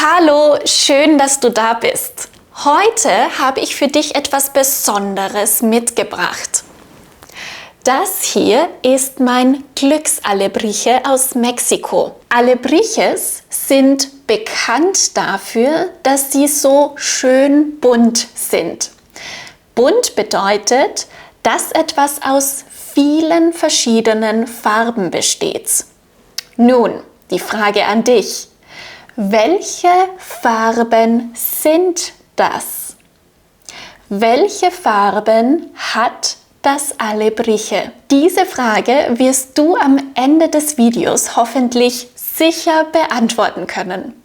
Hallo, schön, dass du da bist. Heute habe ich für dich etwas Besonderes mitgebracht. Das hier ist mein Glücksalebrije aus Mexiko. Alebrijes sind bekannt dafür, dass sie so schön bunt sind. Bunt bedeutet, dass etwas aus vielen verschiedenen Farben besteht. Nun, die Frage an dich. Welche Farben sind das? Welche Farben hat das Alebrije? Diese Frage wirst du am Ende des Videos hoffentlich sicher beantworten können.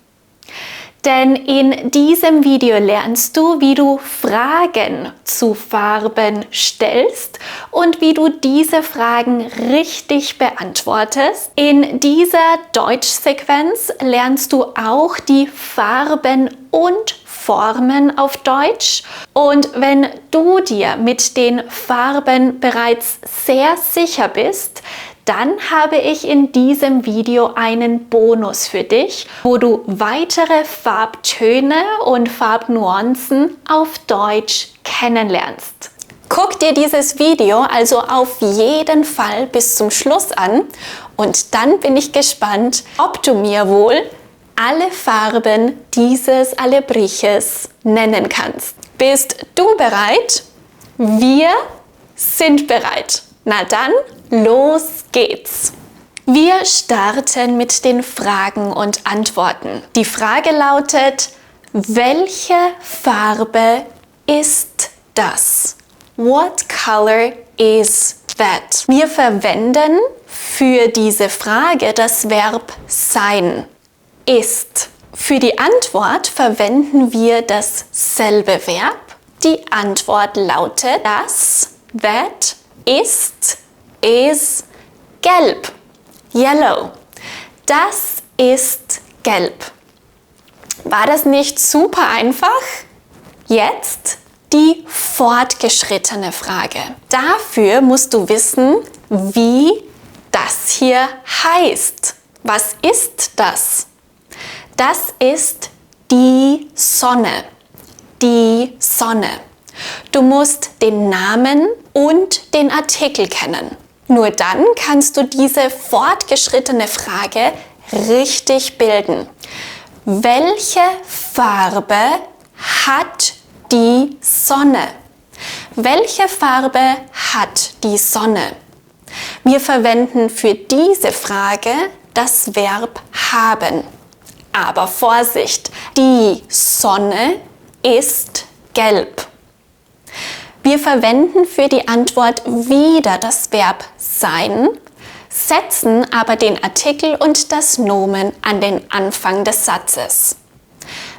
Denn in diesem Video lernst du, wie du Fragen zu Farben stellst und wie du diese Fragen richtig beantwortest. In dieser Deutschsequenz lernst du auch die Farben und Formen auf Deutsch. Und wenn du dir mit den Farben bereits sehr sicher bist, dann habe ich in diesem Video einen Bonus für dich, wo du weitere Farbtöne und Farbnuancen auf Deutsch kennenlernst. Guck dir dieses Video also auf jeden Fall bis zum Schluss an und dann bin ich gespannt, ob du mir wohl alle Farben dieses Alebrijes nennen kannst. Bist du bereit? Wir sind bereit. Na dann, los geht's! Wir starten mit den Fragen und Antworten. Die Frage lautet, welche Farbe ist das? What color is that? Wir verwenden für diese Frage das Verb sein. Ist. Für die Antwort verwenden wir dasselbe Verb. Die Antwort lautet das, that, ist, gelb. Yellow. Das ist gelb. War das nicht super einfach? Jetzt die fortgeschrittene Frage. Dafür musst du wissen, wie das hier heißt. Was ist das? Das ist die Sonne. Die Sonne. Du musst den Namen und den Artikel kennen. Nur dann kannst du diese fortgeschrittene Frage richtig bilden. Welche Farbe hat die Sonne? Welche Farbe hat die Sonne? Wir verwenden für diese Frage das Verb haben. Aber Vorsicht, die Sonne ist gelb. Wir verwenden für die Antwort wieder das Verb sein, setzen aber den Artikel und das Nomen an den Anfang des Satzes.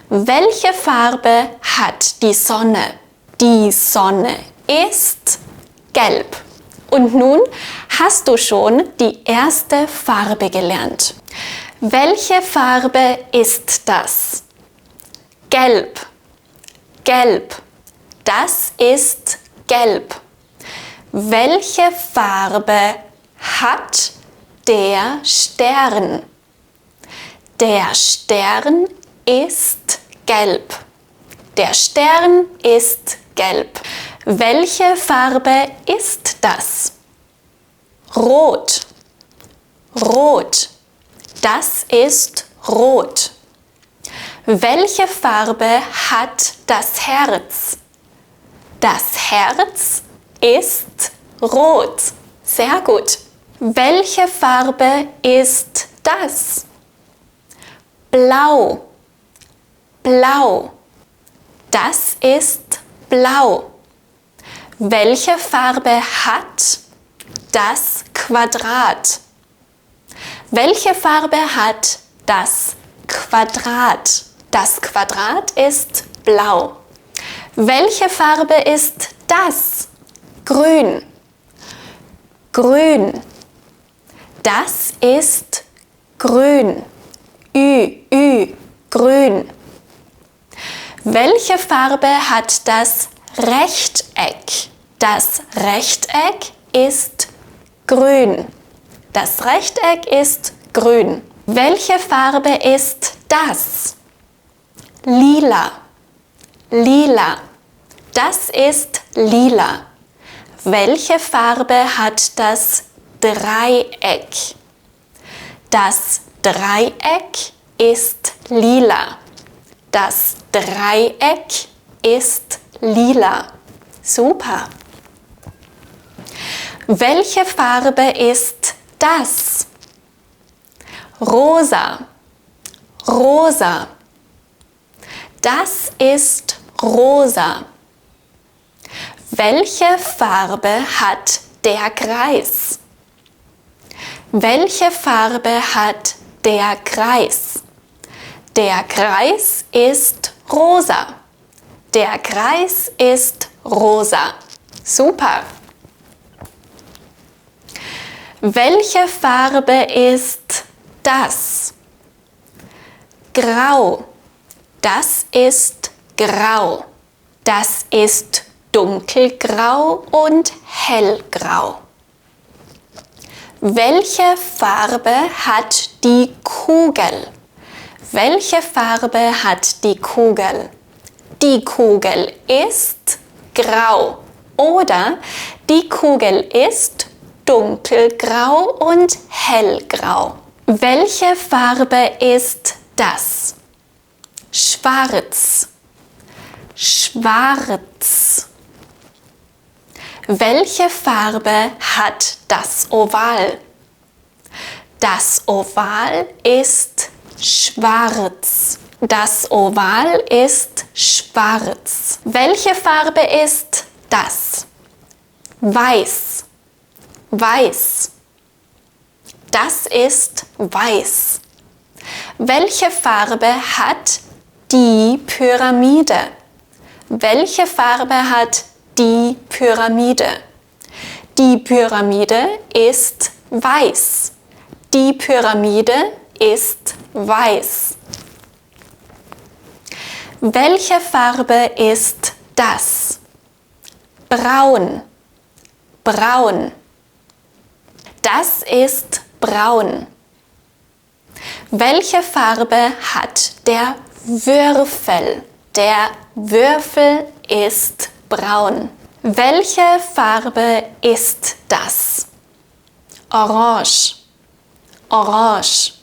Welche Farbe hat die Sonne? Die Sonne ist gelb. Und nun hast du schon die erste Farbe gelernt. Welche Farbe ist das? Gelb. Gelb. Das ist gelb. Welche Farbe hat der Stern? Der Stern ist gelb. Der Stern ist gelb. Welche Farbe ist das? Rot. Rot. Das ist rot. Welche Farbe hat das Herz? Das Herz ist rot. Sehr gut. Welche Farbe ist das? Blau. Blau. Das ist blau. Welche Farbe hat das Quadrat? Welche Farbe hat das Quadrat? Das Quadrat ist blau. Welche Farbe ist das? Grün. Grün. Das ist grün. Grün. Welche Farbe hat das Rechteck? Das Rechteck ist grün. Das Rechteck ist grün. Welche Farbe ist das? lila. Lila. Das ist lila. Welche Farbe hat das Dreieck? Das Dreieck ist lila. Das Dreieck ist lila. Super. Welche Farbe ist das? Rosa. Rosa. Das ist rosa. Welche Farbe hat der Kreis? Welche Farbe hat der Kreis? Der Kreis ist rosa. Der Kreis ist rosa. Super. Welche Farbe ist das? Grau. Das ist grau. Das ist dunkelgrau und hellgrau. Welche Farbe hat die Kugel? Welche Farbe hat die Kugel? Die Kugel ist grau oder die Kugel ist dunkelgrau und hellgrau. Welche Farbe ist das? Schwarz. Schwarz. Welche Farbe hat das Oval? Das Oval ist schwarz. Das Oval ist schwarz. Welche Farbe ist das? Weiß. Weiß. Das ist weiß. Welche Farbe hat die Pyramide? Welche Farbe hat die Pyramide? Die Pyramide ist weiß. Die Pyramide ist weiß. Welche Farbe ist das? Braun. Braun. Das ist braun. Welche Farbe hat der Würfel? Der Würfel ist braun. Welche Farbe ist das? Orange. Orange.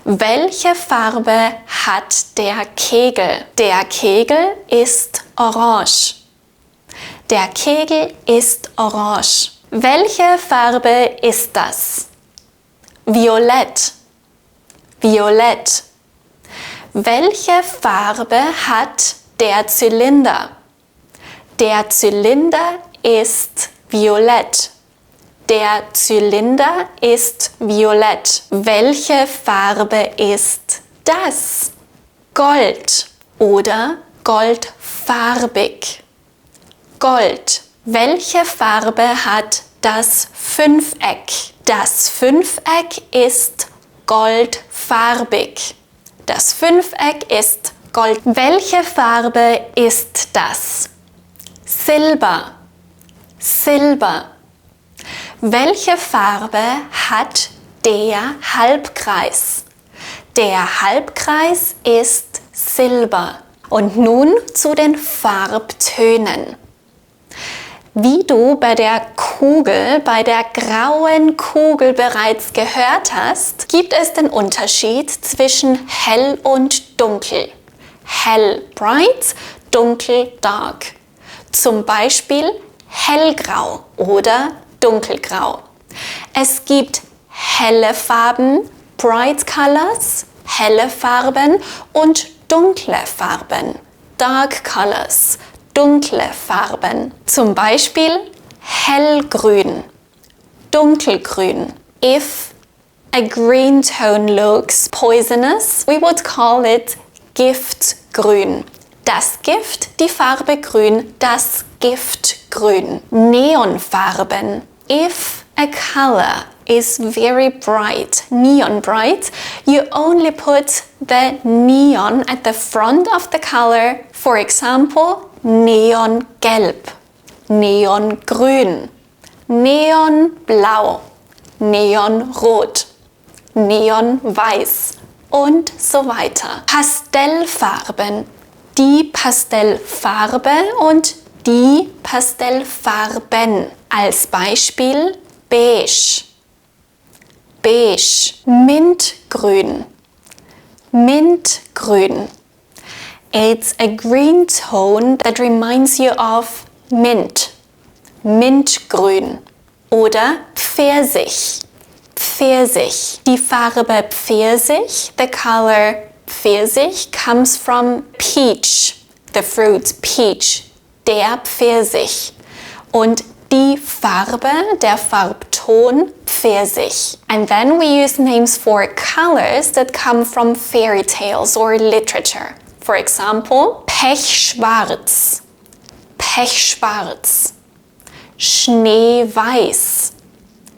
Welche Farbe hat der Kegel? Der Kegel ist orange. Der Kegel ist orange. Welche Farbe ist das? Violett. Violett. Welche Farbe hat der Zylinder? Der Zylinder ist violett. Der Zylinder ist violett. Welche Farbe ist das? Gold oder goldfarbig. Gold. Welche Farbe hat das Fünfeck? Das Fünfeck ist goldfarbig. Das Fünfeck ist gold. Welche Farbe ist das? Silber. Silber. Welche Farbe hat der Halbkreis? Der Halbkreis ist Silber. Und nun zu den Farbtönen. Wie du bei der Kugel, bei der grauen Kugel bereits gehört hast, gibt es den Unterschied zwischen hell und dunkel. Hell, bright, dunkel, dark. Zum Beispiel hellgrau oder dunkelgrau. Es gibt helle Farben, bright colors, helle Farben und dunkle Farben, dark colors, dunkle Farben. Zum Beispiel hellgrün, dunkelgrün. If a green tone looks poisonous, we would call it giftgrün. Das Gift, die Farbe grün, das Giftgrün. Neonfarben. If a color is very bright, neon bright, you only put the neon at the front of the color. For example, neongelb, neongrün, neonblau, neonrot, neonweiß, und so weiter. Pastellfarben. Die Pastellfarbe und die Pastellfarben. Als Beispiel beige, beige, mintgrün, mintgrün. It's a green tone that reminds you of mint, mintgrün. Oder Pfirsich, Pfirsich. Die Farbe Pfirsich, the color Pfirsich comes from peach, the fruit peach, der Pfirsich. Und die Farbe, der Farbton Pfirsich. And then we use names for colors that come from fairy tales or literature. For example, Pechschwarz, Pechschwarz. Schneeweiß,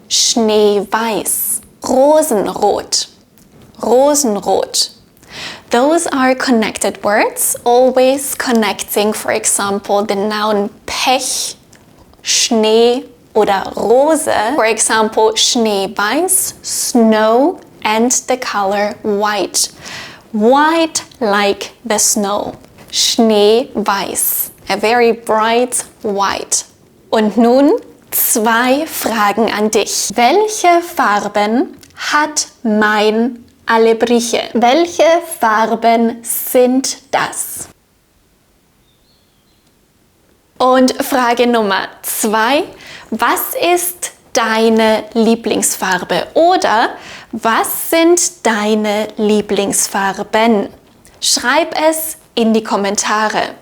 Schneeweiß. Rosenrot, Rosenrot. Those are connected words, always connecting, for example, the noun Pech, Schnee oder Rose. For example, Schneeweiß, snow, and the color white. White like the snow. Schneeweiß, a very bright white. Und nun 2 Fragen an dich. Welche Farben hat mein Alebriche? Welche Farben sind das? Und Frage Nummer 2. Was ist deine Lieblingsfarbe? Oder was sind deine Lieblingsfarben? Schreib es in die Kommentare.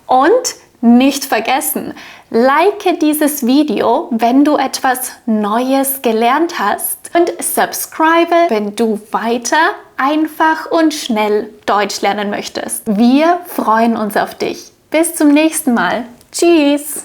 Und nicht vergessen, like dieses Video, wenn du etwas Neues gelernt hast und subscribe, wenn du weiter einfach und schnell Deutsch lernen möchtest. Wir freuen uns auf dich. Bis zum nächsten Mal. Tschüss!